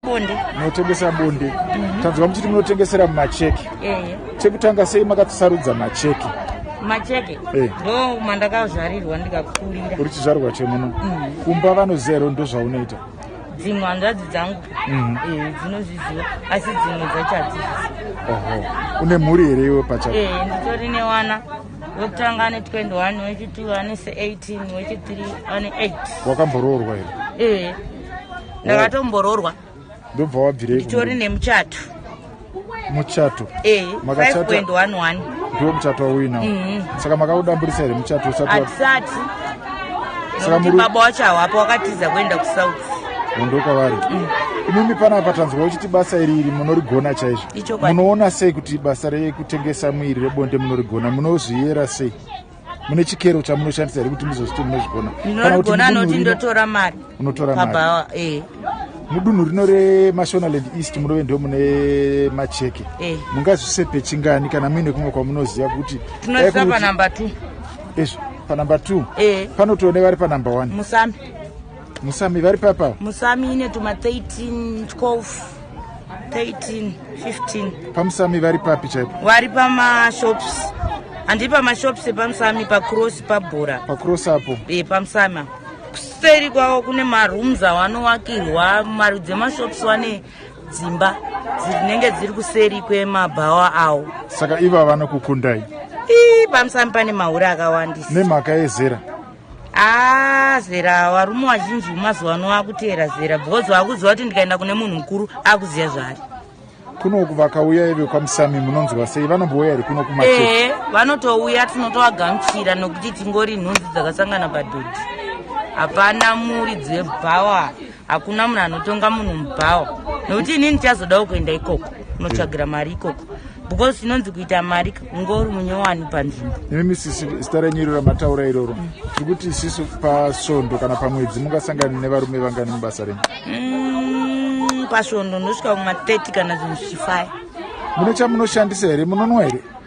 bonde. Munotengesa bonde. Tanzwa muchiti munotengesera muMacheke. Chekutanga sei makatsarudza Macheke? Macheke ndo mandakazvarirwa ndikakurira. Uri chizvarwa chemuno. Kumba vanozero ndo zvaunoita. Dzimwe hanzvadzi dzangu dzinozviziva asi dzimwe dzacho hadzizivi. Une mhuri here iwe pachako? Nditori newana. Wekutanga ane 21, wechi2 ane 18, wechi3 ane 8. Wakamboroorwa here? Ndakatombororwa. Ndobva wabvireiko? Nditori nemuchato. Muchato? 5.11. Ndiwo muchato wauinawo? Saka makaudamburisa here muchato usati? Hatisati. Nokuti baba wacho hawapo, wakatiza kuenda kuSouth. Ndokwavari. Imimi panapa tanzwa uchiti basa iri munorigona chaizvo. Munoona sei kuti basa rekutengesa mwiri rebonde munorigona? Munozviyera sei? Mune chikero chamunoshandisa here kuti muzozviti munozvigona? Munogona noti ndotora mari. Unotora mari. Mudunhu rino reMashonaland East munove ndio mune Macheke. Mungazvisepe chingani kana muine kumwe kwamunoziva kuti tunoisa panumber 2. Panumber 2? Panotoone vari panumber 1. Musami. Musami vari papa? Musami ine tuma 13, 12, 13, 15. Pamusami vari papi chaipo? Vari pamashops. Handi pamashops epamusami, pacross, pabhora. Pacross apo? Pamusami. Kuseri kwavo kune marooms awanowakirwa, marudzi emashops wane dzimba dzinenge dziri kuseri kwemabhawa awo. Saka ivo vanokukundai? Pamusami pane mahure akawandisa. Nemhaka yezera? Zera varume vazhinji mazuva ano vakuteera zera because vakuziva kuti ndikaenda kune munhu mukuru akuziva zvari. Kuno vakauya ive kwamusami munonzwa sei? Vanombouya here kuno kuMacheke? Vanotouya, tinotovagamuchira nokuti tingori nhunzi dzakasangana padhodhi. Hapana muridzi webhawa, hakuna munhu anotonga munhu mubhawa. Nokuti inini ndichazodawo kuenda ikoko kunotsvagira mari ikoko. Because inonzi kuita mari ungori munyowani panzvimbo. Imi zita renyu ramataura iroro, tiri kuti isusu pasvondo kana pamwedzi mungasangana nevarume vangani mubasa renyu? Pasvondo ndosvika kuma 30 kana zvinhu 5. Mune chamunoshandisa here? Munonwa here?